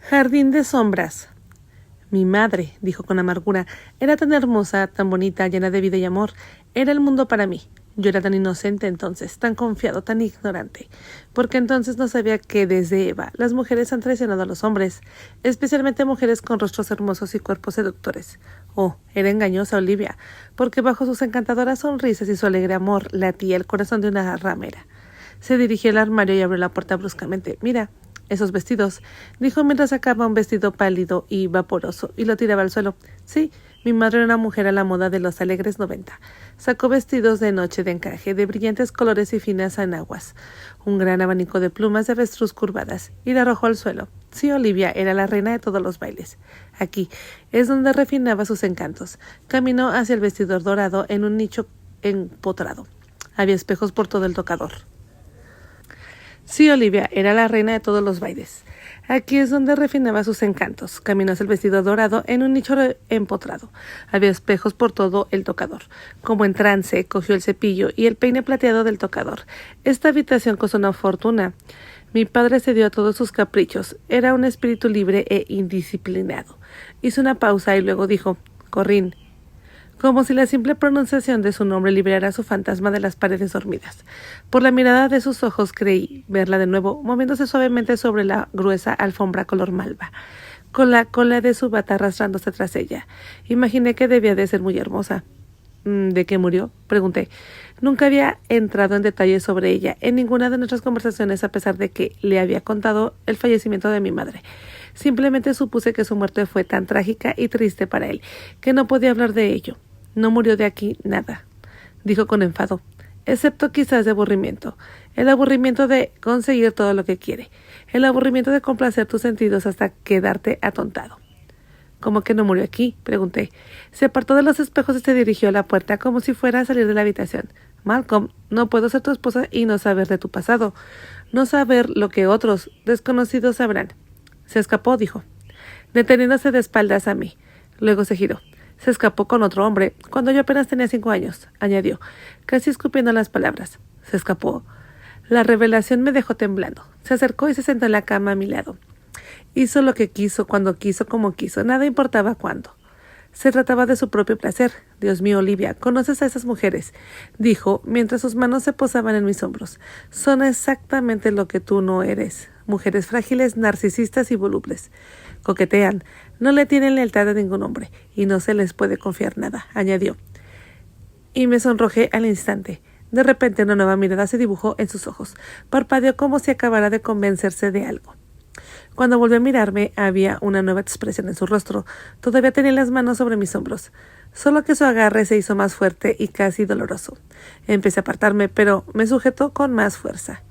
Jardín de sombras. Mi madre, dijo con amargura, era tan hermosa, tan bonita, llena de vida y amor. Era el mundo para mí. Yo era tan inocente entonces, tan confiado, tan ignorante, porque entonces no sabía que desde Eva las mujeres han traicionado a los hombres, especialmente mujeres con rostros hermosos y cuerpos seductores. Oh, era engañosa Olivia, porque bajo sus encantadoras sonrisas y su alegre amor latía el corazón de una ramera. Se dirigió al armario y abrió la puerta bruscamente. Mira, esos vestidos, dijo mientras sacaba un vestido pálido y vaporoso y lo tiraba al suelo. Sí, mi madre era una mujer a la moda de los alegres 90. Sacó vestidos de noche de encaje, de brillantes colores y finas enaguas, un gran abanico de plumas de avestruz curvadas, y la arrojó al suelo. Sí, Olivia era la reina de todos los bailes. Aquí es donde refinaba sus encantos. Caminó hacia el vestidor dorado en un nicho empotrado. Había espejos por todo el tocador. Sí, Olivia era la reina de todos los bailes. Aquí es donde refinaba sus encantos. Caminó hacia el vestido dorado en un nicho empotrado. Había espejos por todo el tocador. Como en trance, cogió el cepillo y el peine plateado del tocador. Esta habitación costó una fortuna. Mi padre cedió a todos sus caprichos. Era un espíritu libre e indisciplinado. Hizo una pausa y luego dijo, Corrín, como si la simple pronunciación de su nombre liberara a su fantasma de las paredes dormidas. Por la mirada de sus ojos creí verla de nuevo, moviéndose suavemente sobre la gruesa alfombra color malva, con la cola de su bata arrastrándose tras ella. Imaginé que debía de ser muy hermosa. ¿De qué murió?, pregunté. Nunca había entrado en detalles sobre ella en ninguna de nuestras conversaciones, a pesar de que le había contado el fallecimiento de mi madre. Simplemente supuse que su muerte fue tan trágica y triste para él, que no podía hablar de ello. No murió de aquí nada, dijo con enfado, excepto quizás de aburrimiento. El aburrimiento de conseguir todo lo que quiere. El aburrimiento de complacer tus sentidos hasta quedarte atontado. ¿Cómo que no murió aquí?, pregunté. Se apartó de los espejos y se dirigió a la puerta como si fuera a salir de la habitación. Malcolm, no puedo ser tu esposa y no saber de tu pasado. No saber lo que otros desconocidos sabrán. Se escapó, dijo, deteniéndose de espaldas a mí. Luego se giró. Se escapó con otro hombre cuando yo apenas tenía 5 años, añadió, casi escupiendo las palabras. Se escapó. La revelación me dejó temblando. Se acercó y se sentó en la cama a mi lado. Hizo lo que quiso, cuando quiso, como quiso. Nada importaba cuándo. Se trataba de su propio placer. Dios mío, Olivia, ¿conoces a esas mujeres?, dijo, mientras sus manos se posaban en mis hombros. Son exactamente lo que tú no eres. Mujeres frágiles, narcisistas y volubles. Coquetean. No le tienen lealtad a ningún hombre, y no se les puede confiar nada, añadió. Y me sonrojé al instante. De repente una nueva mirada se dibujó en sus ojos. Parpadeó como si acabara de convencerse de algo. Cuando volvió a mirarme, había una nueva expresión en su rostro. Todavía tenía las manos sobre mis hombros, solo que su agarre se hizo más fuerte y casi doloroso. Empecé a apartarme, pero me sujetó con más fuerza.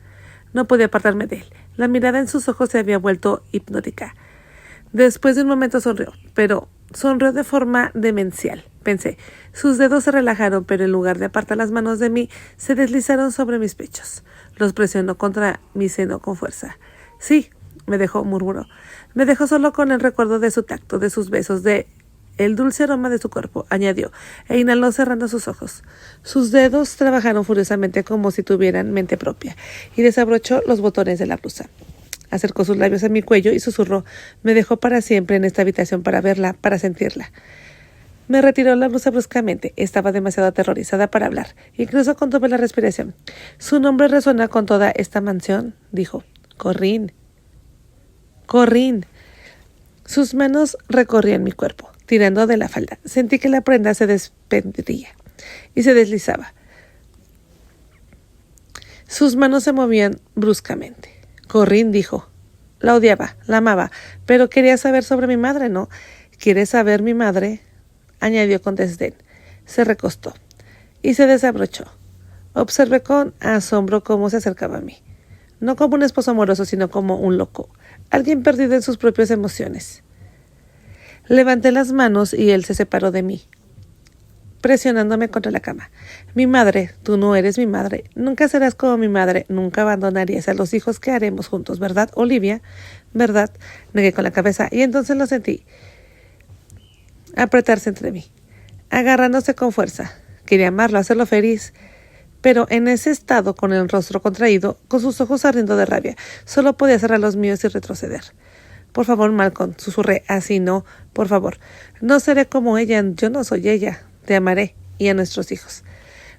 No podía apartarme de él. La mirada en sus ojos se había vuelto hipnótica. Después de un momento sonrió, pero sonrió de forma demencial. Pensé, sus dedos se relajaron, pero en lugar de apartar las manos de mí, se deslizaron sobre mis pechos. Los presionó contra mi seno con fuerza. Sí, murmuró. Me dejó solo con el recuerdo de su tacto, de sus besos, de el dulce aroma de su cuerpo, añadió, e inhaló cerrando sus ojos. Sus dedos trabajaron furiosamente como si tuvieran mente propia, y desabrochó los botones de la blusa. Acercó sus labios a mi cuello y susurró, me dejó para siempre en esta habitación para verla, para sentirla. Me retiró la blusa bruscamente. Estaba demasiado aterrorizada para hablar. Incluso contuve la respiración. Su nombre resuena con toda esta mansión, dijo. Corrín. Corrín. Sus manos recorrían mi cuerpo, tirando de la falda. Sentí que la prenda se desprendía y se deslizaba. Sus manos se movían bruscamente. Corrín, dijo. La odiaba, la amaba, pero quería saber sobre mi madre, ¿no? ¿Quieres saber mi madre?, añadió con desdén. Se recostó y se desabrochó. Observé con asombro cómo se acercaba a mí. No como un esposo amoroso, sino como un loco, alguien perdido en sus propias emociones. Levanté las manos y él se separó de mí, presionándome contra la cama. Mi madre, tú no eres mi madre, nunca serás como mi madre, nunca abandonarías a los hijos que haremos juntos, ¿verdad, Olivia? ¿Verdad? Negué con la cabeza y entonces lo sentí apretarse entre mí, agarrándose con fuerza. Quería amarlo, hacerlo feliz, pero en ese estado, con el rostro contraído, con sus ojos ardiendo de rabia, solo podía cerrar los míos y retroceder. Por favor, Malcolm, susurré. Así no, por favor. No seré como ella, yo no soy ella. Te amaré, y a nuestros hijos.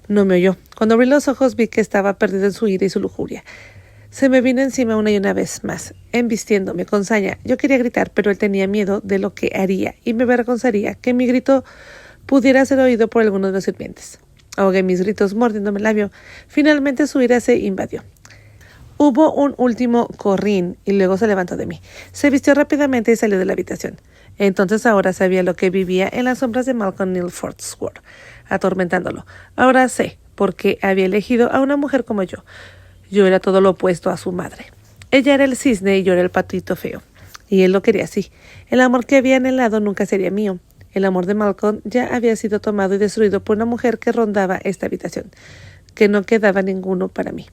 No me oyó. Cuando abrí los ojos vi que estaba perdido en su ira y su lujuria. Se me vino encima una y una vez más, embistiéndome con saña. Yo quería gritar, pero él tenía miedo de lo que haría y me avergonzaría que mi grito pudiera ser oído por alguno de los sirvientes. Ahogué mis gritos mordiéndome el labio. Finalmente su ira se invadió. Hubo un último corrín y luego se levantó de mí. Se vistió rápidamente y salió de la habitación. Entonces ahora sabía lo que vivía en las sombras de Malcolm Neil Foxworth, atormentándolo. Ahora sé por qué había elegido a una mujer como yo. Yo era todo lo opuesto a su madre. Ella era el cisne y yo era el patito feo. Y él lo quería así. El amor que había anhelado nunca sería mío. El amor de Malcolm ya había sido tomado y destruido por una mujer que rondaba esta habitación, que no quedaba ninguno para mí.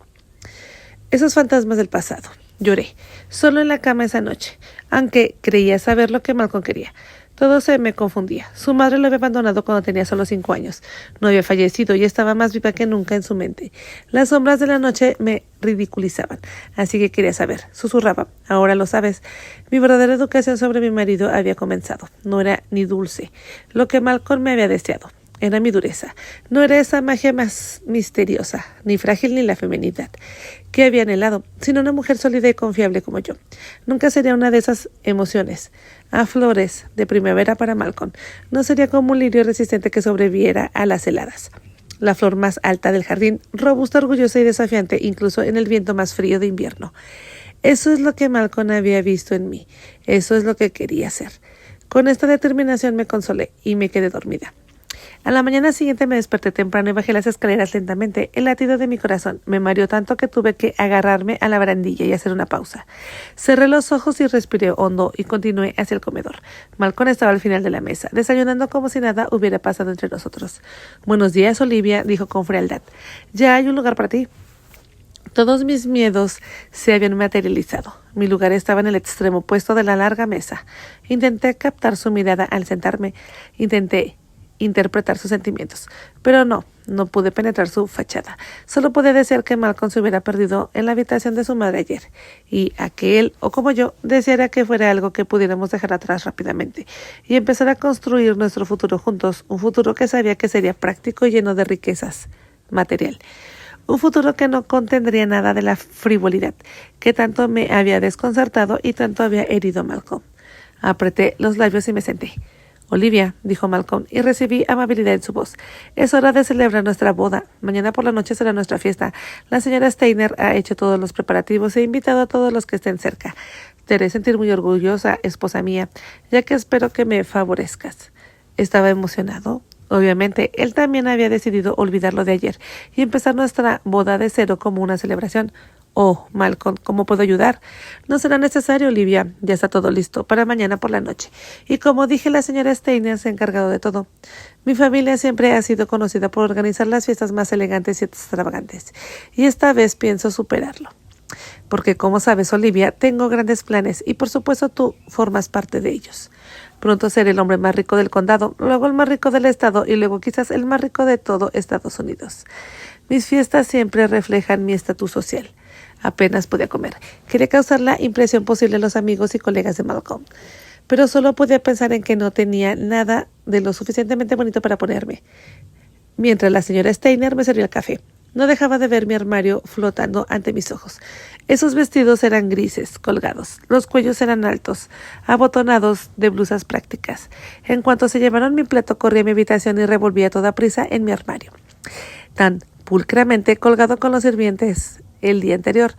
Esos fantasmas del pasado. Lloré, solo en la cama esa noche, aunque creía saber lo que Malcolm quería. Todo se me confundía. Su madre lo había abandonado cuando tenía solo 5 años. No había fallecido y estaba más viva que nunca en su mente. Las sombras de la noche me ridiculizaban, así que quería saber. Susurraba. Ahora lo sabes. Mi verdadera educación sobre mi marido había comenzado. No era ni dulce, lo que Malcolm me había deseado. Era mi dureza. No era esa magia más misteriosa, ni frágil ni la feminidad que había anhelado, sino una mujer sólida y confiable como yo. Nunca sería una de esas emociones a flores de primavera para Malcolm. No sería como un lirio resistente que sobreviviera a las heladas. La flor más alta del jardín, robusta, orgullosa y desafiante, incluso en el viento más frío de invierno. Eso es lo que Malcolm había visto en mí. Eso es lo que quería ser. Con esta determinación me consolé y me quedé dormida. A la mañana siguiente me desperté temprano y bajé las escaleras lentamente. El latido de mi corazón me mareó tanto que tuve que agarrarme a la barandilla y hacer una pausa. Cerré los ojos y respiré hondo y continué hacia el comedor. Malcolm estaba al final de la mesa, desayunando como si nada hubiera pasado entre nosotros. «Buenos días, Olivia», dijo con frialdad. «Ya hay un lugar para ti». Todos mis miedos se habían materializado. Mi lugar estaba en el extremo opuesto de la larga mesa. Intenté captar su mirada al sentarme. Intenté interpretar sus sentimientos, pero no pude penetrar su fachada. Solo pude desear que Malcolm se hubiera perdido en la habitación de su madre ayer, y a que él, o como yo, deseara que fuera algo que pudiéramos dejar atrás rápidamente, y empezar a construir nuestro futuro juntos, un futuro que sabía que sería práctico y lleno de riquezas material. Un futuro que no contendría nada de la frivolidad que tanto me había desconcertado y tanto había herido a Malcolm. Apreté los labios y me senté. «Olivia», dijo Malcolm, y recibí amabilidad en su voz. «Es hora de celebrar nuestra boda. Mañana por la noche será nuestra fiesta. La señora Steiner ha hecho todos los preparativos e invitado a todos los que estén cerca. Te haré sentir muy orgullosa, esposa mía, ya que espero que me favorezcas». Estaba emocionado. Obviamente, él también había decidido olvidar lo de ayer y empezar nuestra boda de cero como una celebración. «Oh, Malcolm, ¿cómo puedo ayudar?» «No será necesario, Olivia. Ya está todo listo para mañana por la noche. Y como dije, la señora Steiner se ha encargado de todo. Mi familia siempre ha sido conocida por organizar las fiestas más elegantes y extravagantes. Y esta vez pienso superarlo. Porque, como sabes, Olivia, tengo grandes planes y por supuesto tú formas parte de ellos. Pronto seré el hombre más rico del condado, luego el más rico del estado y luego quizás el más rico de todo Estados Unidos. Mis fiestas siempre reflejan mi estatus social». Apenas podía comer. Quería causar la impresión posible a los amigos y colegas de Malcolm, pero solo podía pensar en que no tenía nada de lo suficientemente bonito para ponerme. Mientras la señora Steiner me servía el café, no dejaba de ver mi armario flotando ante mis ojos. Esos vestidos eran grises, colgados. Los cuellos eran altos, abotonados de blusas prácticas. En cuanto se llevaron mi plato, corrí a mi habitación y revolví a toda prisa en mi armario, tan pulcramente colgado con los sirvientes el día anterior.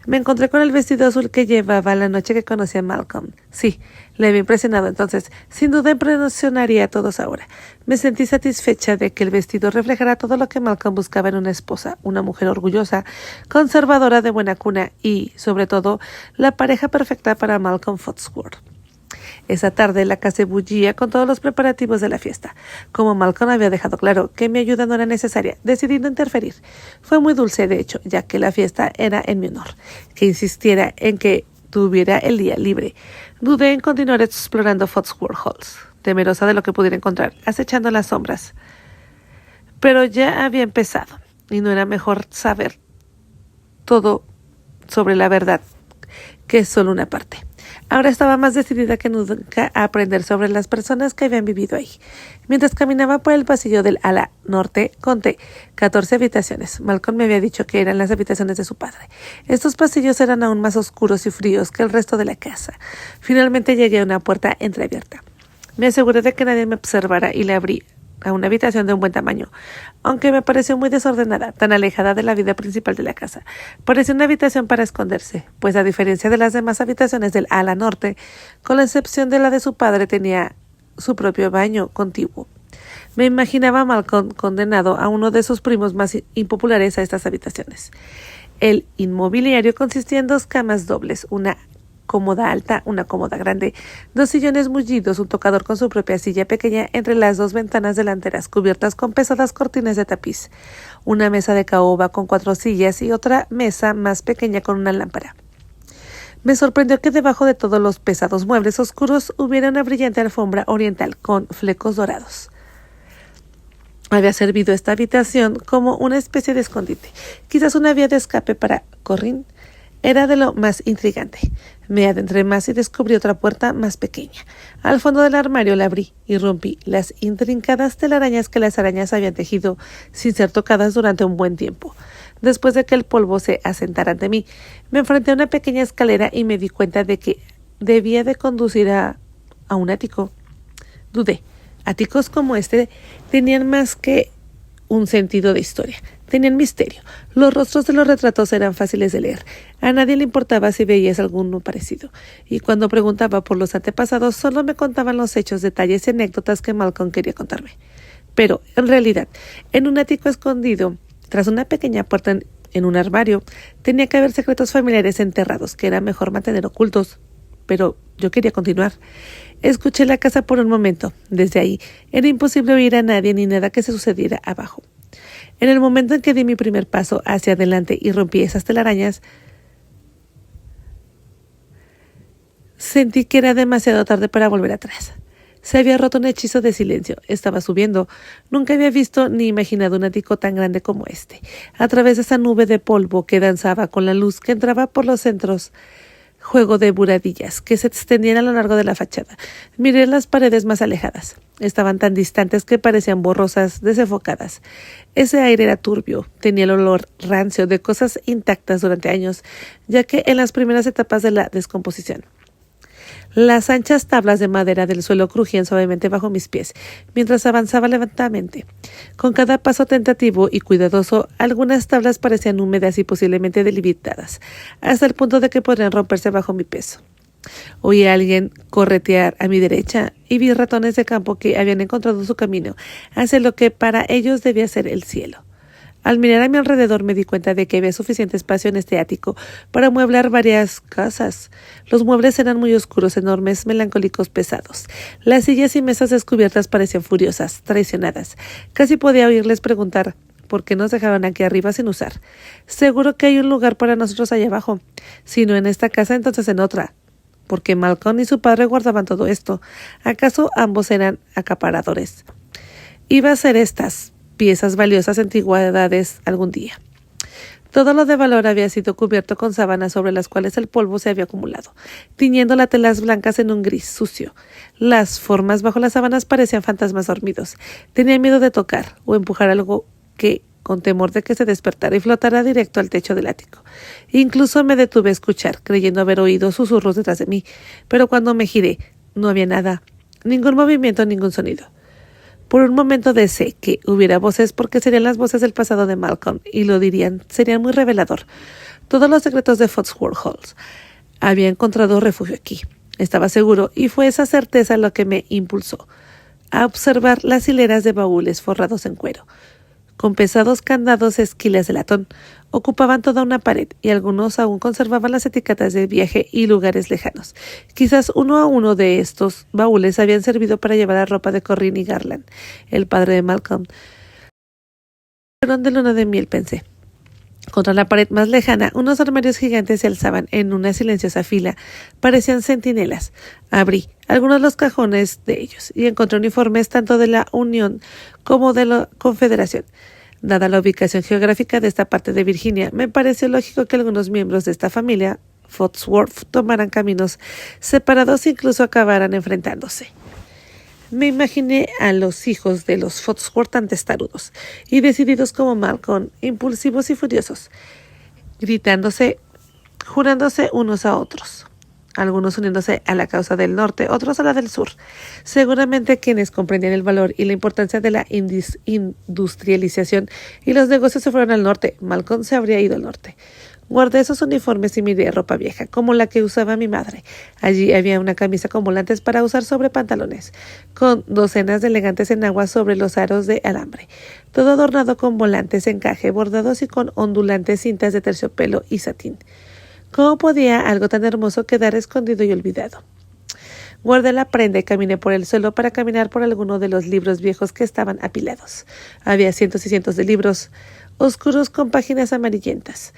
Me encontré con el vestido azul que llevaba la noche que conocí a Malcolm. Sí, le había impresionado entonces. Sin duda impresionaría a todos ahora. Me sentí satisfecha de que el vestido reflejara todo lo que Malcolm buscaba en una esposa, una mujer orgullosa, conservadora de buena cuna y, sobre todo, la pareja perfecta para Malcolm Foxworth. Esa tarde la casa bullía con todos los preparativos de la fiesta. Como Malcolm había dejado claro que mi ayuda no era necesaria, decidí no interferir. Fue muy dulce, de hecho, ya que la fiesta era en mi honor. Que insistiera en que tuviera el día libre. Dudé en continuar explorando Foxworth Halls, temerosa de lo que pudiera encontrar, acechando las sombras. Pero ya había empezado, y no era mejor saber todo sobre la verdad que solo una parte. Ahora estaba más decidida que nunca a aprender sobre las personas que habían vivido ahí. Mientras caminaba por el pasillo del ala norte, conté 14 habitaciones. Malcolm me había dicho que eran las habitaciones de su padre. Estos pasillos eran aún más oscuros y fríos que el resto de la casa. Finalmente llegué a una puerta entreabierta. Me aseguré de que nadie me observara y le abrí a una habitación de un buen tamaño, aunque me pareció muy desordenada, tan alejada de la vida principal de la casa. Parecía una habitación para esconderse, pues a diferencia de las demás habitaciones del ala norte, con la excepción de la de su padre, tenía su propio baño contiguo. Me imaginaba a Malcolm condenado a uno de sus primos más impopulares a estas habitaciones. El inmobiliario consistía en 2 camas dobles, una cómoda alta, una cómoda grande, 2 sillones mullidos, un tocador con su propia silla pequeña entre las 2 ventanas delanteras cubiertas con pesadas cortinas de tapiz, una mesa de caoba con 4 sillas y otra mesa más pequeña con una lámpara. Me sorprendió que debajo de todos los pesados muebles oscuros hubiera una brillante alfombra oriental con flecos dorados. Había servido esta habitación como una especie de escondite, quizás una vía de escape para Corrine. Era de lo más intrigante. Me adentré más y descubrí otra puerta más pequeña. Al fondo del armario la abrí y rompí las intrincadas telarañas que las arañas habían tejido sin ser tocadas durante un buen tiempo. Después de que el polvo se asentara ante mí, me enfrenté a una pequeña escalera y me di cuenta de que debía de conducir a un ático. Dudé. Áticos como este tenían más que un sentido de historia. Tenían misterio. Los rostros de los retratos eran fáciles de leer. A nadie le importaba si veías alguno parecido. Y cuando preguntaba por los antepasados, solo me contaban los hechos, detalles y anécdotas que Malcolm quería contarme. Pero, en realidad, en un ático escondido, tras una pequeña puerta en un armario, tenía que haber secretos familiares enterrados que era mejor mantener ocultos. Pero yo quería continuar. Escuché la casa por un momento. Desde ahí era imposible oír a nadie ni nada que se sucediera abajo. En el momento en que di mi primer paso hacia adelante y rompí esas telarañas, sentí que era demasiado tarde para volver atrás. Se había roto un hechizo de silencio. Estaba subiendo. Nunca había visto ni imaginado un ático tan grande como este. A través de esa nube de polvo que danzaba con la luz que entraba por los centros, juego de buradillas que se extendían a lo largo de la fachada. Miré las paredes más alejadas. Estaban tan distantes que parecían borrosas, desenfocadas. Ese aire era turbio, tenía el olor rancio de cosas intactas durante años, ya que en las primeras etapas de la descomposición. Las anchas tablas de madera del suelo crujían suavemente bajo mis pies, mientras avanzaba lentamente. Con cada paso tentativo y cuidadoso, algunas tablas parecían húmedas y posiblemente delimitadas, hasta el punto de que podrían romperse bajo mi peso. Oí a alguien corretear a mi derecha y vi ratones de campo que habían encontrado su camino hacia lo que para ellos debía ser el cielo. Al mirar a mi alrededor me di cuenta de que había suficiente espacio en este ático para amueblar varias casas. Los muebles eran muy oscuros, enormes, melancólicos, pesados. Las sillas y mesas descubiertas parecían furiosas, traicionadas. Casi podía oírles preguntar por qué nos dejaban aquí arriba sin usar. Seguro que hay un lugar para nosotros allá abajo. Si no en esta casa, entonces en otra. Porque Malcolm y su padre guardaban todo esto. ¿Acaso ambos eran acaparadores? Iba a ser estas piezas valiosas antigüedades algún día. Todo lo de valor había sido cubierto con sábanas sobre las cuales el polvo se había acumulado, tiñendo las telas blancas en un gris sucio. Las formas bajo las sábanas parecían fantasmas dormidos. Tenía miedo de tocar o empujar algo que, con temor de que se despertara y flotara directo al techo del ático. Incluso me detuve a escuchar, creyendo haber oído susurros detrás de mí, pero cuando me giré, no había nada, ningún movimiento, ningún sonido. Por un momento deseé que hubiera voces porque serían las voces del pasado de Malcolm y lo dirían, serían muy revelador. Todos los secretos de Foxworth Halls. Había encontrado refugio aquí. Estaba seguro y fue esa certeza lo que me impulsó a observar las hileras de baúles forrados en cuero. Con pesados candados esquilas de latón, ocupaban toda una pared y algunos aún conservaban las etiquetas de viaje y lugares lejanos. Quizás uno a uno de estos baúles habían servido para llevar la ropa de Corrine y Garland, el padre de Malcolm. Fueron de luna de miel, pensé. Contra la pared más lejana, unos armarios gigantes se alzaban en una silenciosa fila. Parecían centinelas. Abrí algunos de los cajones de ellos y encontré uniformes tanto de la Unión como de la Confederación. Dada la ubicación geográfica de esta parte de Virginia, me pareció lógico que algunos miembros de esta familia Foxworth tomaran caminos separados e incluso acabaran enfrentándose. Me imaginé a los hijos de los Foxworth tan testarudos y decididos como Malcolm, impulsivos y furiosos, gritándose, jurándose unos a otros. Algunos uniéndose a la causa del norte, otros a la del sur. Seguramente quienes comprendían el valor y la importancia de la industrialización y los negocios se fueron al norte. Malcolm se habría ido al norte. Guardé esos uniformes y miré ropa vieja, como la que usaba mi madre. Allí había una camisa con volantes para usar sobre pantalones, con docenas de elegantes enaguas sobre los aros de alambre, todo adornado con volantes de encaje, bordados y con ondulantes cintas de terciopelo y satín. ¿Cómo podía algo tan hermoso quedar escondido y olvidado? Guardé la prenda y caminé por el suelo para caminar por alguno de los libros viejos que estaban apilados. Había cientos y cientos de libros, oscuros con páginas amarillentas,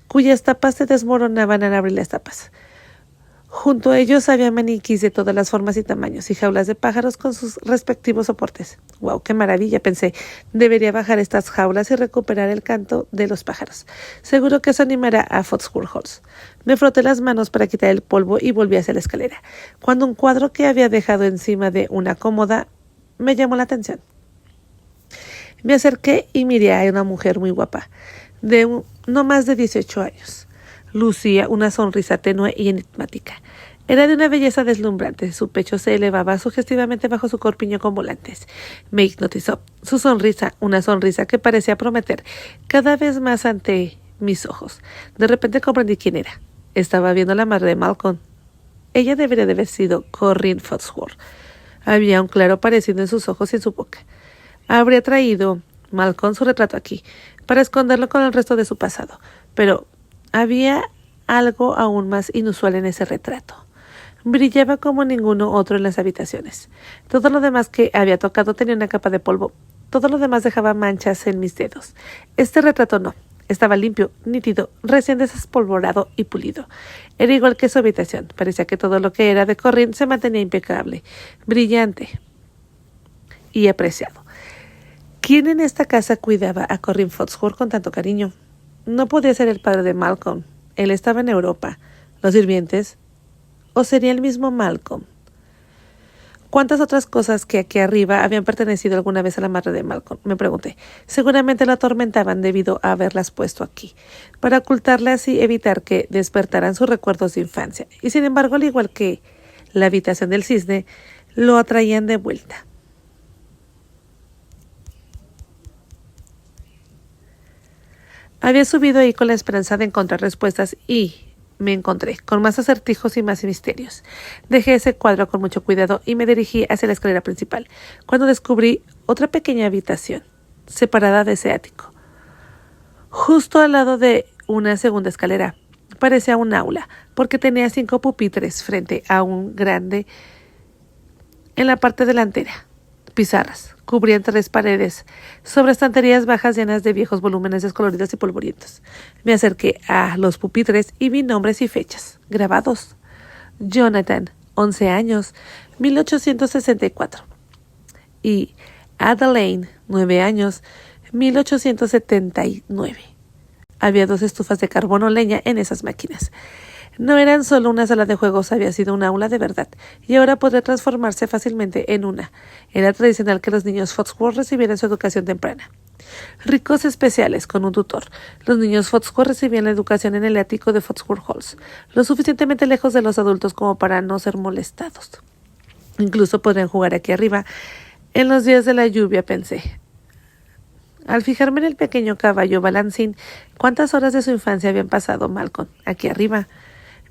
cuyas tapas se desmoronaban al abrir las tapas. Junto a ellos había maniquís de todas las formas y tamaños y jaulas de pájaros con sus respectivos soportes. ¡Wow! ¡Qué maravilla! Pensé. Debería bajar estas jaulas y recuperar el canto de los pájaros. Seguro que eso animará a Foxworth Halls. Me froté las manos para quitar el polvo y volví hacia la escalera, cuando un cuadro que había dejado encima de una cómoda me llamó la atención. Me acerqué y miré a una mujer muy guapa, de no más de 18 años. Lucía una sonrisa tenue y enigmática. Era de una belleza deslumbrante. Su pecho se elevaba sugestivamente bajo su corpiño con volantes. Me hipnotizó. Su sonrisa, una sonrisa que parecía prometer cada vez más ante mis ojos. De repente comprendí quién era. Estaba viendo a la madre de Malcolm. Ella debería de haber sido Corinne Foxworth. Había un claro parecido en sus ojos y en su boca. Habría traído Malcolm su retrato aquí, para esconderlo con el resto de su pasado. Pero había algo aún más inusual en ese retrato. Brillaba como ninguno otro en las habitaciones. Todo lo demás que había tocado tenía una capa de polvo. Todo lo demás dejaba manchas en mis dedos. Este retrato no. Estaba limpio, nítido, recién despolvorado y pulido. Era igual que su habitación. Parecía que todo lo que era de Corinne se mantenía impecable, brillante y apreciado. ¿Quién en esta casa cuidaba a Corinne Foxworth con tanto cariño? No podía ser el padre de Malcolm. Él estaba en Europa. ¿Los sirvientes? ¿O sería el mismo Malcolm? ¿Cuántas otras cosas que aquí arriba habían pertenecido alguna vez a la madre de Malcolm? Me pregunté. Seguramente la atormentaban debido a haberlas puesto aquí, para ocultarlas y evitar que despertaran sus recuerdos de infancia. Y sin embargo, al igual que la habitación del cisne, lo atraían de vuelta. Había subido ahí con la esperanza de encontrar respuestas y me encontré con más acertijos y más misterios. Dejé ese cuadro con mucho cuidado y me dirigí hacia la escalera principal, cuando descubrí otra pequeña habitación, separada de ese ático. Justo al lado de una segunda escalera, parecía un aula, porque tenía 5 pupitres frente a un grande en la parte delantera. Pizarras cubrían 3 paredes, sobre estanterías bajas llenas de viejos volúmenes descoloridos y polvorientos. Me acerqué a los pupitres y vi nombres y fechas grabados. Jonathan, 11 años, 1864. Y Adelaine, 9 años, 1879. Había 2 estufas de carbón o leña en esas máquinas. No eran solo una sala de juegos, había sido un aula de verdad, y ahora podría transformarse fácilmente en una. Era tradicional que los niños Foxworth recibieran su educación temprana. Ricos especiales, con un tutor. Los niños Foxworth recibían la educación en el ático de Foxworth Halls, lo suficientemente lejos de los adultos como para no ser molestados. Incluso podrían jugar aquí arriba. En los días de la lluvia, pensé. Al fijarme en el pequeño caballo balancín, ¿cuántas horas de su infancia habían pasado Malcolm aquí arriba?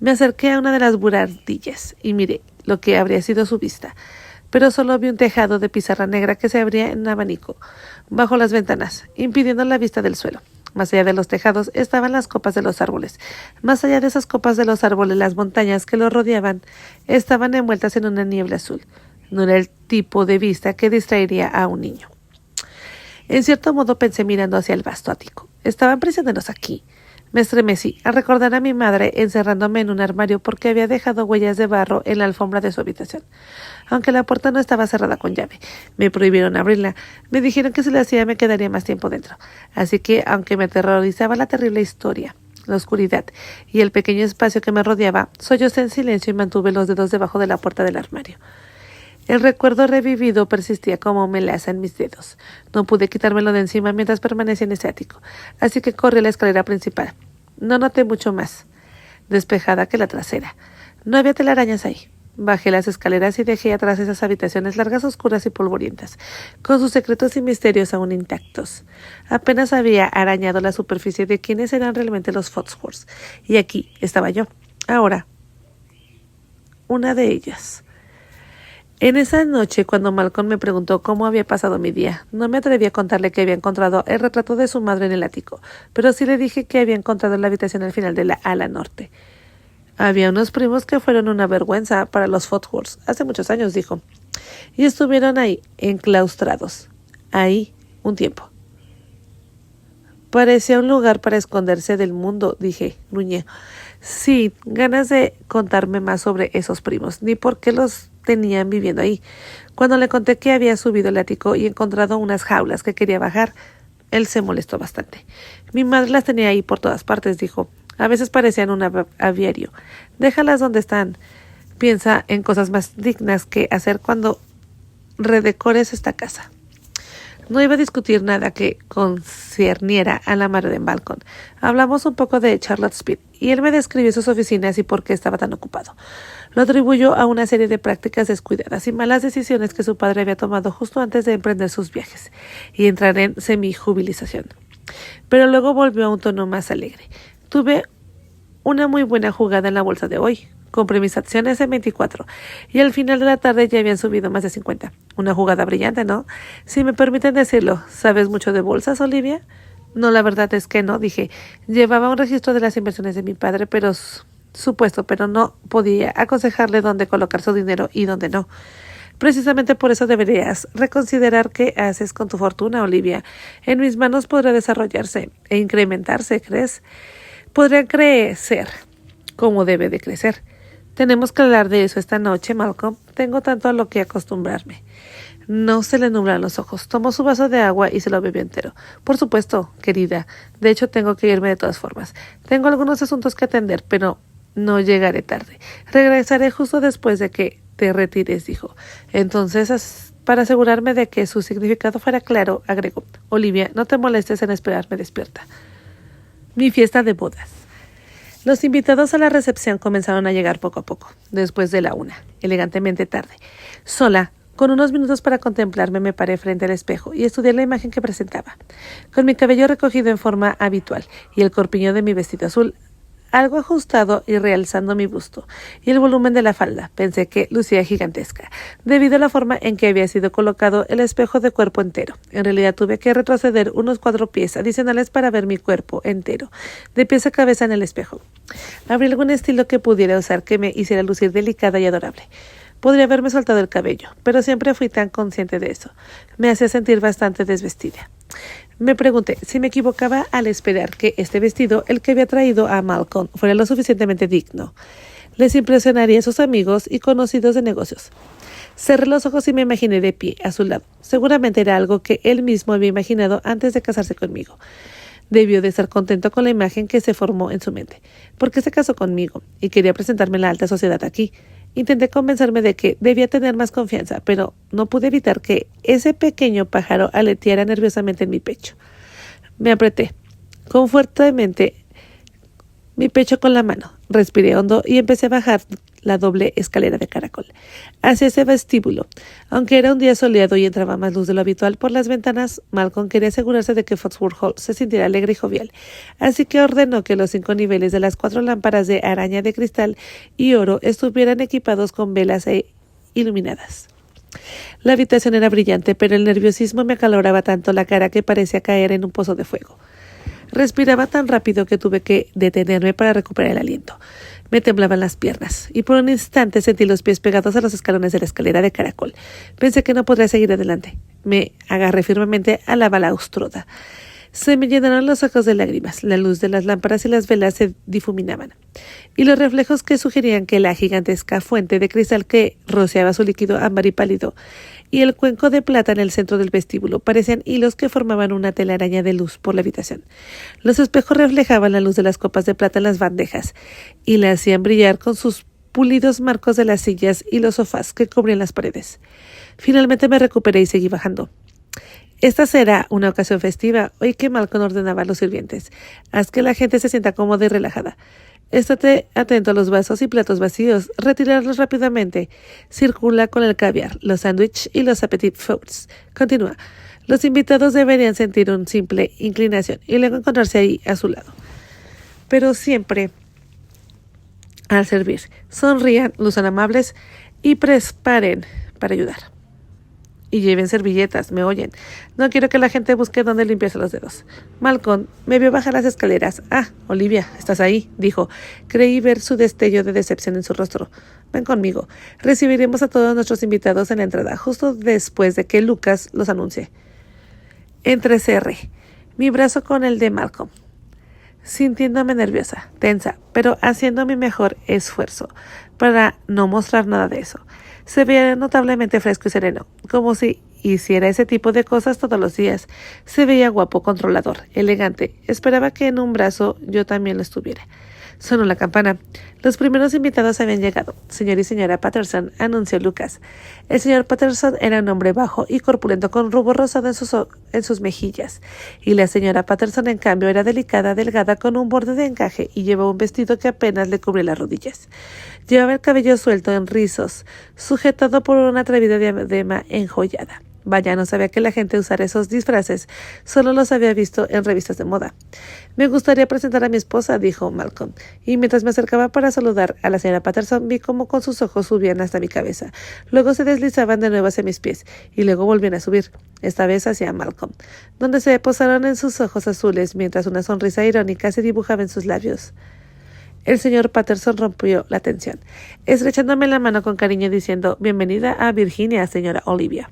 Me acerqué a una de las buhardillas y miré lo que habría sido su vista, pero solo vi un tejado de pizarra negra que se abría en abanico bajo las ventanas, impidiendo la vista del suelo. Más allá de los tejados estaban las copas de los árboles. Más allá de esas copas de los árboles, las montañas que los rodeaban estaban envueltas en una niebla azul. No era el tipo de vista que distraería a un niño. En cierto modo pensé mirando hacia el vasto ático. ¿Estaban prisioneros aquí? Me estremecí al recordar a mi madre encerrándome en un armario porque había dejado huellas de barro en la alfombra de su habitación. Aunque la puerta no estaba cerrada con llave, me prohibieron abrirla. Me dijeron que si lo hacía me quedaría más tiempo dentro. Así que, aunque me aterrorizaba la terrible historia, la oscuridad y el pequeño espacio que me rodeaba, sollocé en silencio y mantuve los dedos debajo de la puerta del armario. El recuerdo revivido persistía como melaza en mis dedos. No pude quitármelo de encima mientras permanecía en ese ático, así que corrí a la escalera principal. No noté mucho más despejada que la trasera. No había telarañas ahí. Bajé las escaleras y dejé atrás esas habitaciones largas, oscuras y polvorientas, con sus secretos y misterios aún intactos. Apenas había arañado la superficie de quiénes eran realmente los Foxworth, y aquí estaba yo, ahora, una de ellas. En esa noche, cuando Malcolm me preguntó cómo había pasado mi día, no me atreví a contarle que había encontrado el retrato de su madre en el ático, pero sí le dije que había encontrado la habitación al final de la ala norte. Había unos primos que fueron una vergüenza para los Foxworth hace muchos años, dijo, y estuvieron ahí, enclaustrados, ahí, un tiempo. Parecía un lugar para esconderse del mundo, dije, gruñé. Sí, ganas de contarme más sobre esos primos, ni por qué los tenían viviendo ahí. Cuando le conté que había subido el ático y encontrado unas jaulas que quería bajar, él se molestó bastante. Mi madre las tenía ahí por todas partes, dijo. A veces parecían un aviario. Déjalas donde están. Piensa en cosas más dignas que hacer cuando redecores esta casa. No iba a discutir nada que concerniera a la madre de Malcolm. Hablamos un poco de Charlotte Speed, y él me describió sus oficinas y por qué estaba tan ocupado. Lo atribuyó a una serie de prácticas descuidadas y malas decisiones que su padre había tomado justo antes de emprender sus viajes y entrar en semi-jubilización. Pero luego volvió a un tono más alegre. Tuve una muy buena jugada en la bolsa de hoy. Compré mis acciones en 24 y al final de la tarde ya habían subido más de 50. Una jugada brillante, ¿no? Si me permiten decirlo, ¿sabes mucho de bolsas, Olivia? No, la verdad es que no, dije. Llevaba un registro de las inversiones de mi padre, pero no podía aconsejarle dónde colocar su dinero y dónde no. Precisamente por eso deberías reconsiderar qué haces con tu fortuna, Olivia. En mis manos podrá desarrollarse e incrementarse, ¿crees? Podría crecer como debe de crecer. Tenemos que hablar de eso esta noche, Malcolm. Tengo tanto a lo que acostumbrarme. No se le nublan los ojos. Tomó su vaso de agua y se lo bebió entero. Por supuesto, querida. De hecho, tengo que irme de todas formas. Tengo algunos asuntos que atender, pero no llegaré tarde. Regresaré justo después de que te retires, dijo. Entonces, para asegurarme de que su significado fuera claro, agregó. Olivia, no te molestes en esperarme despierta. Mi fiesta de bodas. Los invitados a la recepción comenzaron a llegar poco a poco, después de la 1, elegantemente tarde. Sola, con unos minutos para contemplarme, me paré frente al espejo y estudié la imagen que presentaba. Con mi cabello recogido en forma habitual y el corpiño de mi vestido azul algo ajustado y realzando mi busto, y el volumen de la falda, pensé que lucía gigantesca, debido a la forma en que había sido colocado el espejo de cuerpo entero. En realidad tuve que retroceder unos 4 pies adicionales para ver mi cuerpo entero, de pies a cabeza en el espejo. Habría algún estilo que pudiera usar que me hiciera lucir delicada y adorable. Podría haberme soltado el cabello, pero siempre fui tan consciente de eso. Me hacía sentir bastante desvestida. Me pregunté si me equivocaba al esperar que este vestido, el que había traído a Malcolm, fuera lo suficientemente digno. Les impresionaría a sus amigos y conocidos de negocios. Cerré los ojos y me imaginé de pie, a su lado. Seguramente era algo que él mismo había imaginado antes de casarse conmigo. Debió de estar contento con la imagen que se formó en su mente, porque se casó conmigo y quería presentarme en la alta sociedad aquí. Intenté convencerme de que debía tener más confianza, pero no pude evitar que ese pequeño pájaro aleteara nerviosamente en mi pecho. Me apreté fuertemente mi pecho con la mano, respiré hondo y empecé a bajar la doble escalera de caracol hacia ese vestíbulo. Aunque era un día soleado y entraba más luz de lo habitual por las ventanas, Malcolm quería asegurarse de que Foxworth Hall se sintiera alegre y jovial, así que ordenó que los 5 niveles de las 4 lámparas de araña de cristal y oro estuvieran equipados con velas e iluminadas. La habitación era brillante, pero el nerviosismo me acaloraba tanto la cara que parecía caer en un pozo de fuego. Respiraba tan rápido que tuve que detenerme para recuperar el aliento. Me temblaban las piernas, y por un instante sentí los pies pegados a los escalones de la escalera de caracol. Pensé que no podría seguir adelante. Me agarré firmemente a la balaustrada. Se me llenaron los ojos de lágrimas. La luz de las lámparas y las velas se difuminaban, y los reflejos que sugerían que la gigantesca fuente de cristal que rociaba su líquido ámbar y pálido y el cuenco de plata en el centro del vestíbulo parecían hilos que formaban una telaraña de luz por la habitación. Los espejos reflejaban la luz de las copas de plata en las bandejas y la hacían brillar con sus pulidos marcos de las sillas y los sofás que cubrían las paredes. Finalmente me recuperé y seguí bajando. Esta será una ocasión festiva. Oí que Malcolm ordenaba a los sirvientes: haz que la gente se sienta cómoda y relajada. Estate atento a los vasos y platos vacíos. Retirarlos rápidamente. Circula con el caviar, los sándwiches y los appetit foods. Continúa. Los invitados deberían sentir una simple inclinación y luego encontrarse ahí a su lado. Pero siempre al servir, sonrían, luzcan amables y preparen para ayudar. Y lleven servilletas, ¿me oyen? No quiero que la gente busque dónde limpiarse los dedos. Malcolm me vio bajar las escaleras. Ah, Olivia, ¿estás ahí?, dijo. Creí ver su destello de decepción en su rostro. Ven conmigo. Recibiremos a todos nuestros invitados en la entrada, justo después de que Lucas los anuncie. Entrecerré mi brazo con el de Malcolm, sintiéndome nerviosa, tensa, pero haciendo mi mejor esfuerzo para no mostrar nada de eso. Se veía notablemente fresco y sereno, como si hiciera ese tipo de cosas todos los días. Se veía guapo, controlador, elegante. Esperaba que en un brazo yo también lo estuviera. Sonó la campana. Los primeros invitados habían llegado. Señor y señora Patterson, anunció Lucas. El señor Patterson era un hombre bajo y corpulento con rubor rosado en sus mejillas, y la señora Patterson, en cambio, era delicada, delgada, con un borde de encaje y llevaba un vestido que apenas le cubría las rodillas. Llevaba el cabello suelto en rizos, sujetado por una atrevida diadema enjollada. Vaya, no sabía que la gente usara esos disfraces, solo los había visto en revistas de moda. Me gustaría presentar a mi esposa, dijo Malcolm, y mientras me acercaba para saludar a la señora Patterson, vi cómo con sus ojos subían hasta mi cabeza, luego se deslizaban de nuevo hacia mis pies, y luego volvían a subir, esta vez hacia Malcolm, donde se posaron en sus ojos azules, mientras una sonrisa irónica se dibujaba en sus labios. El señor Patterson rompió la tensión, estrechándome la mano con cariño, diciendo: bienvenida a Virginia, señora Olivia.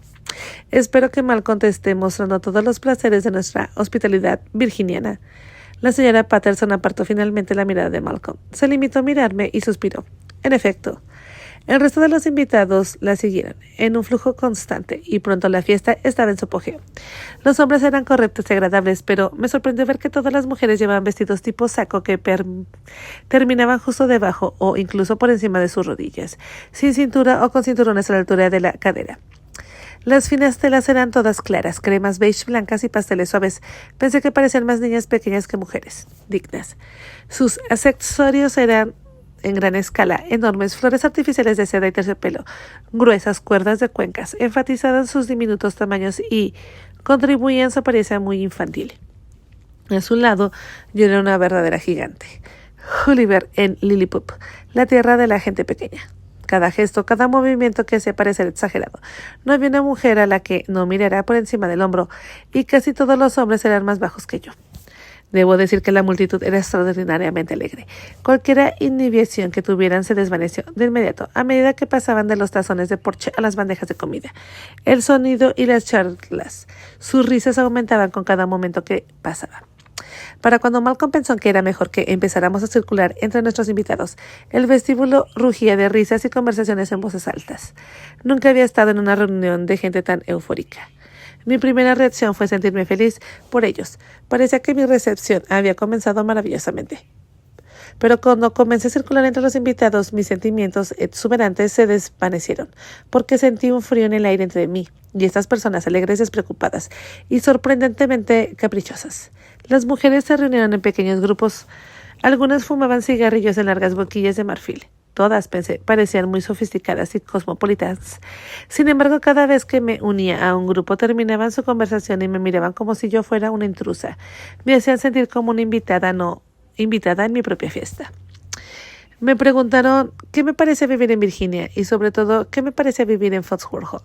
Espero que Malcolm te esté mostrando todos los placeres de nuestra hospitalidad virginiana. La señora Patterson apartó finalmente la mirada de Malcolm. Se limitó a mirarme y suspiró. En efecto, el resto de los invitados la siguieron, en un flujo constante, y pronto la fiesta estaba en su apogeo. Los hombres eran correctos y agradables, pero me sorprendió ver que todas las mujeres llevaban vestidos tipo saco que terminaban justo debajo o incluso por encima de sus rodillas, sin cintura o con cinturones a la altura de la cadera. Las finas telas eran todas claras, cremas beige blancas y pasteles suaves. Pensé que parecían más niñas pequeñas que mujeres dignas. Sus accesorios eran en gran escala, enormes flores artificiales de seda y terciopelo, gruesas cuerdas de cuencas, enfatizaban sus diminutos tamaños y contribuían a su apariencia muy infantil. A su lado, yo era una verdadera gigante. Gulliver en Lilliput, la tierra de la gente pequeña. Cada gesto, cada movimiento que hacía parecer exagerado. No había una mujer a la que no mirara por encima del hombro, y casi todos los hombres eran más bajos que yo. Debo decir que la multitud era extraordinariamente alegre. Cualquier inhibición que tuvieran se desvaneció de inmediato a medida que pasaban de los tazones de porche a las bandejas de comida. El sonido y las charlas, sus risas aumentaban con cada momento que pasaba. Para cuando Malcolm pensó que era mejor que empezáramos a circular entre nuestros invitados, el vestíbulo rugía de risas y conversaciones en voces altas. Nunca había estado en una reunión de gente tan eufórica. Mi primera reacción fue sentirme feliz por ellos. Parecía que mi recepción había comenzado maravillosamente. Pero cuando comencé a circular entre los invitados, mis sentimientos exuberantes se desvanecieron, porque sentí un frío en el aire entre mí y estas personas alegres, despreocupadas y sorprendentemente caprichosas. Las mujeres se reunieron en pequeños grupos. Algunas fumaban cigarrillos en largas boquillas de marfil. Todas, pensé, parecían muy sofisticadas y cosmopolitas. Sin embargo, cada vez que me unía a un grupo, terminaban su conversación y me miraban como si yo fuera una intrusa. Me hacían sentir como una invitada, no invitada en mi propia fiesta. Me preguntaron qué me parecía vivir en Virginia y, sobre todo, qué me parecía vivir en Foxworth Hall.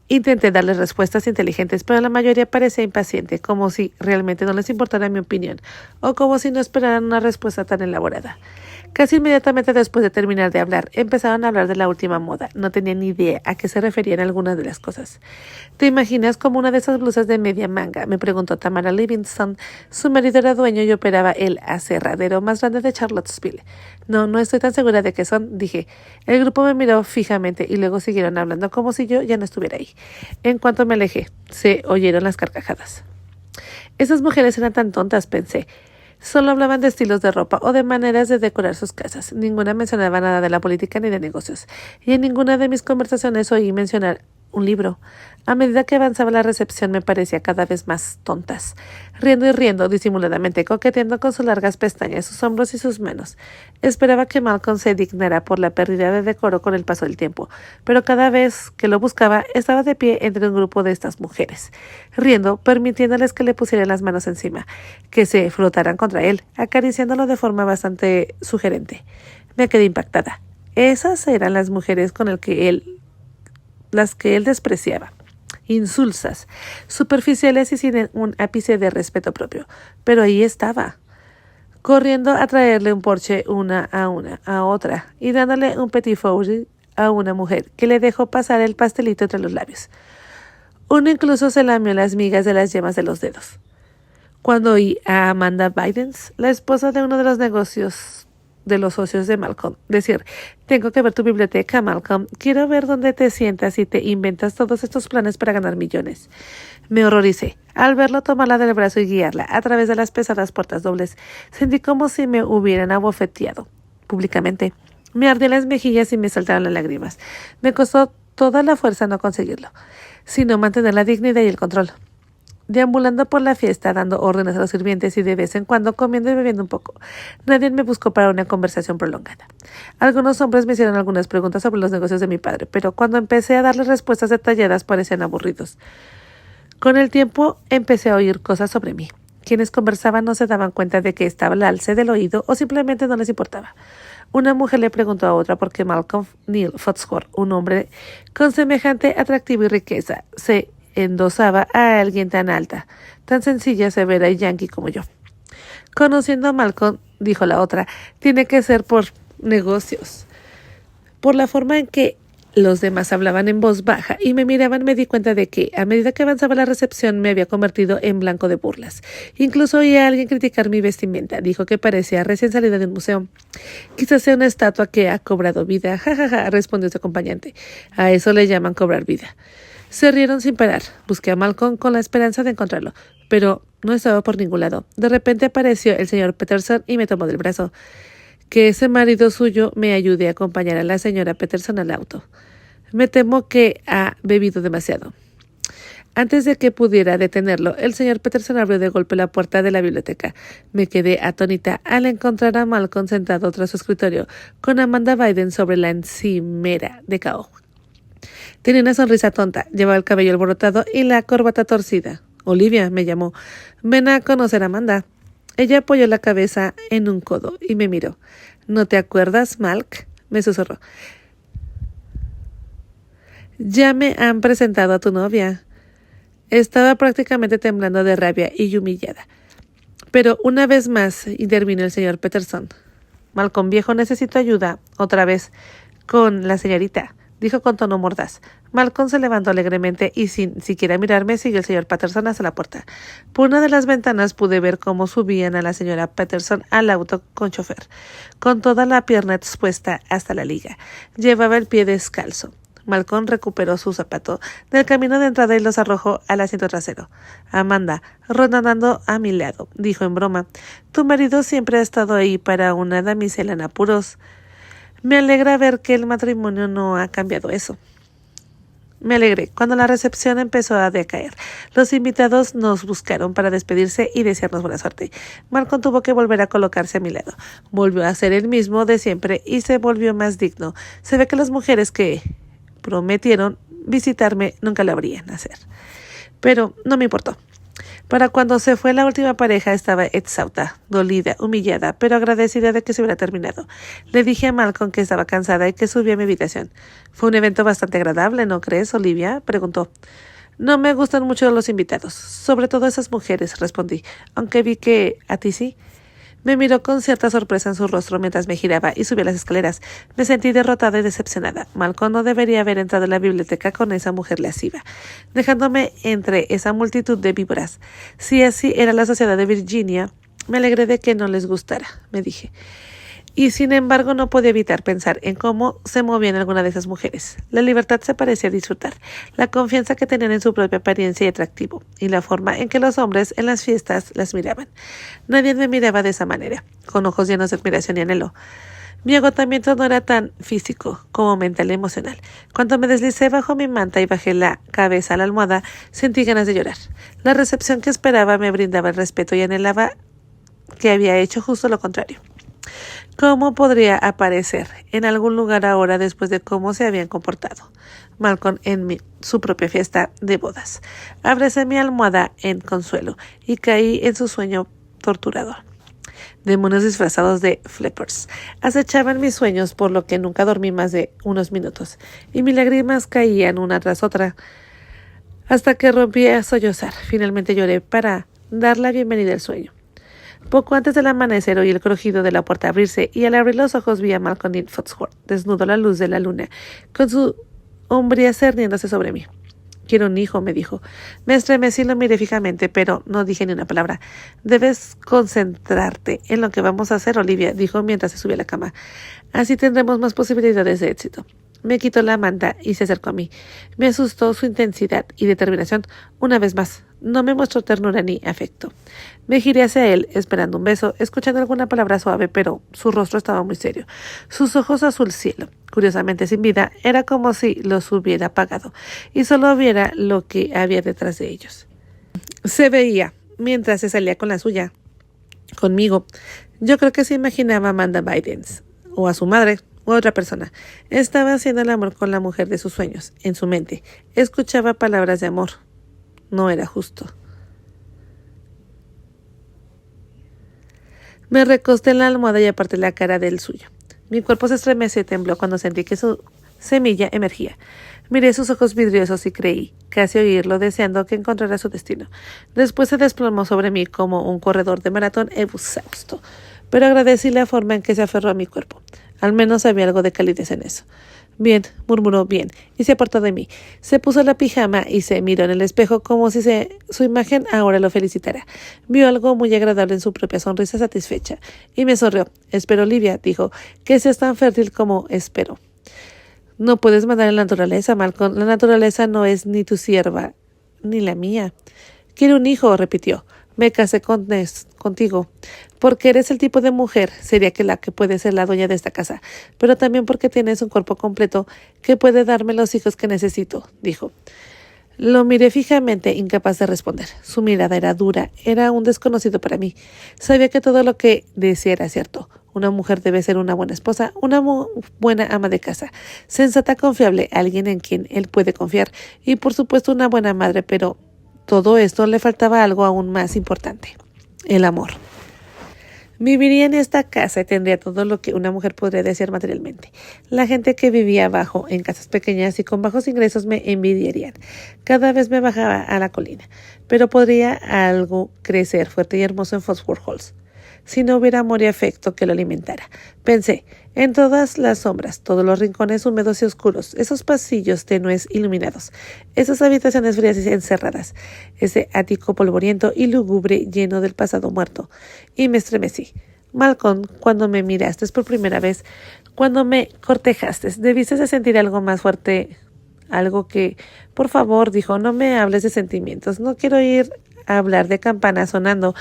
Intenté darles respuestas inteligentes, pero la mayoría parecía impaciente, como si realmente no les importara mi opinión, o como si no esperaran una respuesta tan elaborada. Casi inmediatamente después de terminar de hablar, empezaron a hablar de la última moda. No tenía ni idea a qué se referían algunas de las cosas. ¿Te imaginas como una de esas blusas de media manga?, me preguntó Tamara Livingston. Su marido era dueño y operaba el aserradero más grande de Charlottesville. No estoy tan segura de qué son, dije. El grupo me miró fijamente y luego siguieron hablando como si yo ya no estuviera ahí. En cuanto me alejé, se oyeron las carcajadas. Esas mujeres eran tan tontas, pensé. Solo hablaban de estilos de ropa o de maneras de decorar sus casas. Ninguna mencionaba nada de la política ni de negocios. Y en ninguna de mis conversaciones oí mencionar un libro. A medida que avanzaba la recepción me parecía cada vez más tontas, riendo y riendo disimuladamente, coqueteando con sus largas pestañas, sus hombros y sus manos. Esperaba que Malcolm se dignara por la pérdida de decoro con el paso del tiempo, pero cada vez que lo buscaba estaba de pie entre un grupo de estas mujeres, riendo, permitiéndoles que le pusieran las manos encima, que se frotaran contra él, acariciándolo de forma bastante sugerente. Me quedé impactada. Esas eran las mujeres las que él despreciaba. Insulsas, superficiales y sin un ápice de respeto propio. Pero ahí estaba, corriendo a traerle un porche una a otra, y dándole un petit four a una mujer, que le dejó pasar el pastelito entre los labios. Uno incluso se lamió las migas de las yemas de los dedos. Cuando oí a Amanda Bidens, la esposa de uno de los socios de Malcolm, decir: tengo que ver tu biblioteca, Malcolm. Quiero ver dónde te sientas y te inventas todos estos planes para ganar millones. Me horroricé. Al verlo tomarla del brazo y guiarla a través de las pesadas puertas dobles, sentí como si me hubieran abofeteado públicamente. Me ardían las mejillas y me saltaron las lágrimas. Me costó toda la fuerza no conseguirlo, sino mantener la dignidad y el control. Deambulando por la fiesta, dando órdenes a los sirvientes y de vez en cuando comiendo y bebiendo un poco. Nadie me buscó para una conversación prolongada. Algunos hombres me hicieron algunas preguntas sobre los negocios de mi padre, pero cuando empecé a darles respuestas detalladas parecían aburridos. Con el tiempo empecé a oír cosas sobre mí. Quienes conversaban no se daban cuenta de que estaba al alce del oído o simplemente no les importaba. Una mujer le preguntó a otra por qué Malcolm Neil Foxworth, un hombre con semejante atractivo y riqueza, se endosaba a alguien tan alta, tan sencilla, severa y yankee como yo. Conociendo a Malcolm, dijo la otra, tiene que ser por negocios. Por la forma en que los demás hablaban en voz baja y me miraban, me di cuenta de que, a medida que avanzaba la recepción, me había convertido en blanco de burlas. Incluso oí a alguien criticar mi vestimenta. Dijo que parecía recién salida de un museo. Quizás sea una estatua que ha cobrado vida. Ja, respondió su acompañante. A eso le llaman cobrar vida. Se rieron sin parar. Busqué a Malcolm con la esperanza de encontrarlo, pero no estaba por ningún lado. De repente apareció el señor Peterson y me tomó del brazo. Que ese marido suyo me ayude a acompañar a la señora Peterson al auto. Me temo que ha bebido demasiado. Antes de que pudiera detenerlo, el señor Peterson abrió de golpe la puerta de la biblioteca. Me quedé atónita al encontrar a Malcolm sentado tras su escritorio, con Amanda Biden sobre la encimera de caoba. Tenía una sonrisa tonta, llevaba el cabello alborotado y la corbata torcida. Olivia, me llamó. Ven a conocer a Amanda. Ella apoyó la cabeza en un codo y me miró. ¿No te acuerdas, Malk?, me susurró. Ya me han presentado a tu novia. Estaba prácticamente temblando de rabia y humillada. Pero una vez más intervino el señor Peterson. Malcolm viejo, necesito ayuda, otra vez, con la señorita, dijo con tono mordaz. Malcolm se levantó alegremente y sin siquiera mirarme siguió el señor Peterson hacia la puerta. Por una de las ventanas pude ver cómo subían a la señora Peterson al auto con chofer, con toda la pierna expuesta hasta la liga. Llevaba el pie descalzo. Malcolm recuperó su zapato del camino de entrada y los arrojó al asiento trasero. Amanda, rondando a mi lado, dijo en broma, tu marido siempre ha estado ahí para una damisela en apuros. Me alegra ver que el matrimonio no ha cambiado eso. Me alegré cuando la recepción empezó a decaer. Los invitados nos buscaron para despedirse y desearnos buena suerte. Malcolm tuvo que volver a colocarse a mi lado. Volvió a ser el mismo de siempre y se volvió más digno. Se ve que las mujeres que prometieron visitarme nunca lo habrían hacer. Pero no me importó. Para cuando se fue la última pareja estaba exhausta, dolida, humillada, pero agradecida de que se hubiera terminado. Le dije a Malcolm que estaba cansada y que subía a mi habitación. Fue un evento bastante agradable, ¿no crees, Olivia?, preguntó. No me gustan mucho los invitados, sobre todo esas mujeres, respondí, aunque vi que a ti sí. Me miró con cierta sorpresa en su rostro mientras me giraba y subía las escaleras. Me sentí derrotada y decepcionada. Malcolm no debería haber entrado en la biblioteca con esa mujer lasciva, dejándome entre esa multitud de víboras. Si así era la sociedad de Virginia, me alegré de que no les gustara, me dije. Y sin embargo no podía evitar pensar en cómo se movían alguna de esas mujeres. La libertad se parecía disfrutar, la confianza que tenían en su propia apariencia y atractivo, y la forma en que los hombres en las fiestas las miraban. Nadie me miraba de esa manera, con ojos llenos de admiración y anhelo. Mi agotamiento no era tan físico como mental y emocional. Cuando me deslicé bajo mi manta y bajé la cabeza a la almohada, sentí ganas de llorar. La recepción que esperaba me brindaba el respeto y anhelaba que había hecho justo lo contrario. ¿Cómo podría aparecer en algún lugar ahora después de cómo se habían comportado Malcolm en su propia fiesta de bodas? Abracé mi almohada en consuelo y caí en su sueño torturador. Demonios disfrazados de flippers acechaban mis sueños, por lo que nunca dormí más de unos minutos, y mis lágrimas caían una tras otra hasta que rompí a sollozar. Finalmente lloré para dar la bienvenida al sueño. Poco antes del amanecer oí el crujido de la puerta abrirse y al abrir los ojos vi a Malcolm Dean Foxworth, desnudo a la luz de la luna, con su hombría cerniéndose sobre mí. «Quiero un hijo», me dijo. Me estremecí y lo miré fijamente, pero no dije ni una palabra. «Debes concentrarte en lo que vamos a hacer, Olivia», dijo mientras se subía a la cama. «Así tendremos más posibilidades de éxito». Me quitó la manta y se acercó a mí. Me asustó su intensidad y determinación una vez más. No me mostró ternura ni afecto. Me giré hacia él, esperando un beso, escuchando alguna palabra suave, pero su rostro estaba muy serio. Sus ojos azul cielo, curiosamente sin vida, era como si los hubiera apagado, y solo viera lo que había detrás de ellos. Se veía, mientras se salía con la suya, conmigo. Yo creo que se imaginaba a Amanda Bidens, o a su madre, o a otra persona. Estaba haciendo el amor con la mujer de sus sueños, en su mente. Escuchaba palabras de amor. No era justo. Me recosté en la almohada y aparté la cara del suyo. Mi cuerpo se estremeció y tembló cuando sentí que su semilla emergía. Miré sus ojos vidriosos y creí, casi oírlo, deseando que encontrara su destino. Después se desplomó sobre mí como un corredor de maratón exhausto, pero agradecí la forma en que se aferró a mi cuerpo. Al menos había algo de calidez en eso. «Bien», murmuró, «bien», y se apartó de mí. Se puso la pijama y se miró en el espejo como si su imagen ahora lo felicitara. Vio algo muy agradable en su propia sonrisa satisfecha, y me sonrió. «Espero, Olivia», dijo, «que seas tan fértil como espero». «No puedes mandar en la naturaleza, Malcolm. La naturaleza no es ni tu sierva, ni la mía». «Quiero un hijo», repitió. «Me casé contigo, porque eres el tipo de mujer sería la que puede ser la dueña de esta casa, pero también porque tienes un cuerpo completo que puede darme los hijos que necesito», dijo. Lo miré fijamente, incapaz de responder. Su mirada era dura, era un desconocido para mí. Sabía que todo lo que decía era cierto. Una mujer debe ser una buena esposa, una buena ama de casa, sensata, confiable, alguien en quien él puede confiar, y por supuesto una buena madre, pero todo esto le faltaba algo aún más importante: el amor. Viviría en esta casa y tendría todo lo que una mujer podría desear materialmente. La gente que vivía abajo, en casas pequeñas y con bajos ingresos, me envidiarían. Cada vez me bajaba a la colina, pero podría algo crecer fuerte y hermoso en Foxworth Halls, si no hubiera amor y afecto que lo alimentara. Pensé en todas las sombras, todos los rincones húmedos y oscuros, esos pasillos tenues iluminados, esas habitaciones frías y encerradas, ese ático polvoriento y lúgubre lleno del pasado muerto, y me estremecí. «Malcolm, cuando me miraste por primera vez, cuando me cortejaste, debiste de sentir algo más fuerte, algo que... Por favor», dijo, «no me hables de sentimientos, no quiero ir a hablar de campanas sonando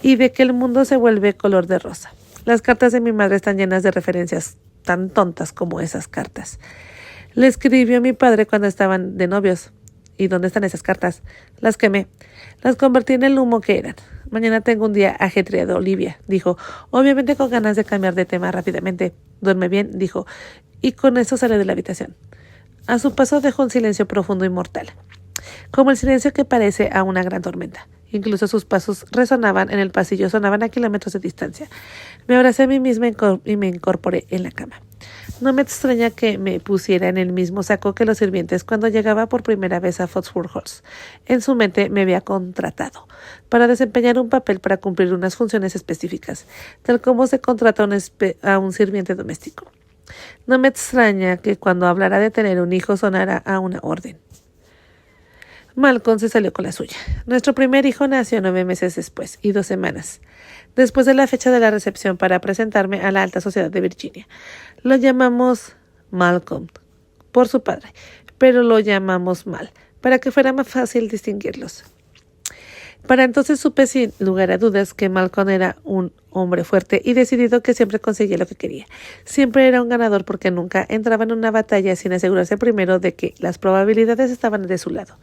y de que el mundo se vuelve color de rosa. Las cartas de mi madre están llenas de referencias tan tontas como esas cartas. Le escribió a mi padre cuando estaban de novios. ¿Y dónde están esas cartas? Las quemé. Las convertí en el humo que eran. Mañana tengo un día ajetreado, Olivia», dijo, obviamente con ganas de cambiar de tema rápidamente. «Duerme bien», dijo, y con eso salió de la habitación. A su paso dejó un silencio profundo y mortal, como el silencio que parece a una gran tormenta. Incluso sus pasos resonaban en el pasillo, sonaban a kilómetros de distancia. Me abracé a mí misma y me incorporé en la cama. No me extraña que me pusiera en el mismo saco que los sirvientes cuando llegaba por primera vez a Foxford Halls. En su mente me había contratado para desempeñar un papel para cumplir unas funciones específicas, tal como se contrata a un sirviente doméstico. No me extraña que cuando hablara de tener un hijo sonara a una orden. Malcolm se salió con la suya. Nuestro primer hijo nació 9 meses después y 2 semanas después de la fecha de la recepción para presentarme a la alta sociedad de Virginia. Lo llamamos Malcolm por su padre, pero lo llamamos Mal para que fuera más fácil distinguirlos. Para entonces supe sin lugar a dudas que Malcolm era un hombre fuerte y decidido que siempre conseguía lo que quería. Siempre era un ganador porque nunca entraba en una batalla sin asegurarse primero de que las probabilidades estaban de su lado.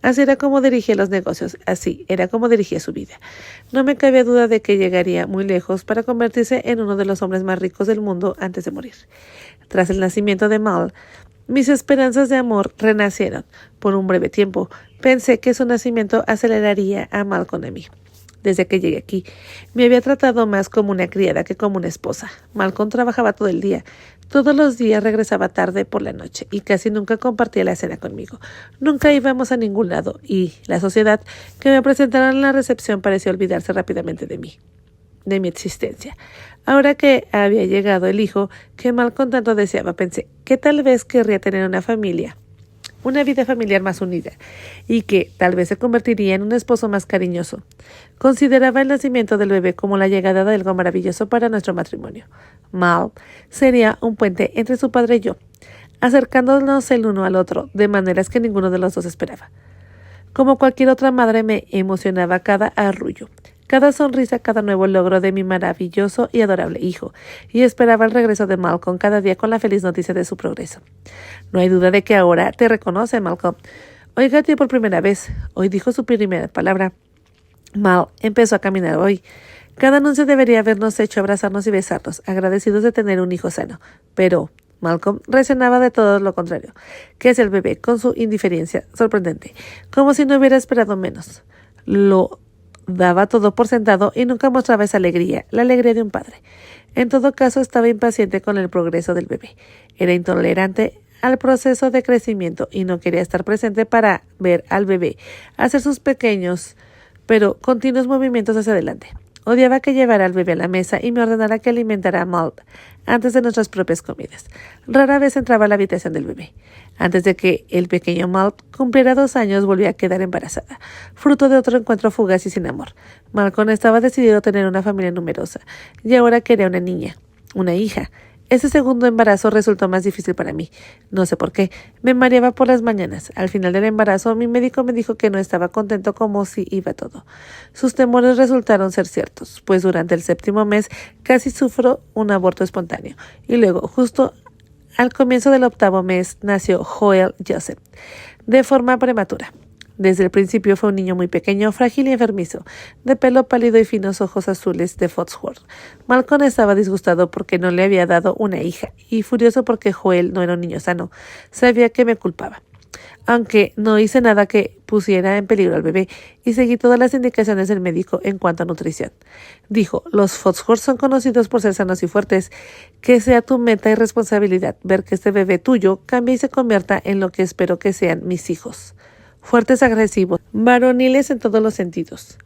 Así era como dirigía los negocios, así era como dirigía su vida. No me cabía duda de que llegaría muy lejos para convertirse en uno de los hombres más ricos del mundo antes de morir. Tras el nacimiento de Mal, mis esperanzas de amor renacieron. Por un breve tiempo, pensé que su nacimiento aceleraría a Malcolm a mí. Desde que llegué aquí, me había tratado más como una criada que como una esposa. Malcolm trabajaba todo el día. Todos los días regresaba tarde por la noche y casi nunca compartía la cena conmigo. Nunca íbamos a ningún lado y la sociedad que me presentaron en la recepción pareció olvidarse rápidamente de mí, de mi existencia. Ahora que había llegado el hijo que Malcolm tanto deseaba, pensé que tal vez querría tener una vida familiar más unida, y que tal vez se convertiría en un esposo más cariñoso. Consideraba el nacimiento del bebé como la llegada de algo maravilloso para nuestro matrimonio. Mal sería un puente entre su padre y yo, acercándonos el uno al otro de maneras que ninguno de los dos esperaba. Como cualquier otra madre, me emocionaba cada arrullo, cada sonrisa, cada nuevo logro de mi maravilloso y adorable hijo, y esperaba el regreso de Malcolm cada día con la feliz noticia de su progreso. No hay duda de que ahora te reconoce, Malcolm. Hoy gateó por primera vez. Hoy dijo su primera palabra. Mal empezó a caminar hoy. Cada anuncio debería habernos hecho abrazarnos y besarnos, agradecidos de tener un hijo sano. Pero Malcolm reaccionaba de todo lo contrario, que es el bebé, con su indiferencia sorprendente, como si no hubiera esperado menos. Lo daba todo por sentado y nunca mostraba esa alegría, la alegría de un padre. En todo caso, estaba impaciente con el progreso del bebé. Era intolerante al proceso de crecimiento y no quería estar presente para ver al bebé hacer sus pequeños pero continuos movimientos hacia adelante. Odiaba que llevara al bebé a la mesa y me ordenara que alimentara a Mal antes de nuestras propias comidas. Rara vez entraba a la habitación del bebé. Antes de que el pequeño Mal cumpliera 2 años, volvió a quedar embarazada, fruto de otro encuentro fugaz y sin amor. Malcolm estaba decidido a tener una familia numerosa, y ahora quería una niña, una hija. Ese segundo embarazo resultó más difícil para mí. No sé por qué. Me mareaba por las mañanas. Al final del embarazo, mi médico me dijo que no estaba contento como si iba todo. Sus temores resultaron ser ciertos, pues durante el 7º mes casi sufro un aborto espontáneo. Y luego, justo al comienzo del 8º mes, nació Joel Joseph, de forma prematura. Desde el principio fue un niño muy pequeño, frágil y enfermizo, de pelo pálido y finos ojos azules de Foxford. Malcolm estaba disgustado porque no le había dado una hija y furioso porque Joel no era un niño sano. Sabía que me culpaba, aunque no hice nada que pusiera en peligro al bebé y seguí todas las indicaciones del médico en cuanto a nutrición. Dijo, los Foxford son conocidos por ser sanos y fuertes. Que sea tu meta y responsabilidad ver que este bebé tuyo cambie y se convierta en lo que espero que sean mis hijos. Fuertes, agresivos, varoniles en todos los sentidos.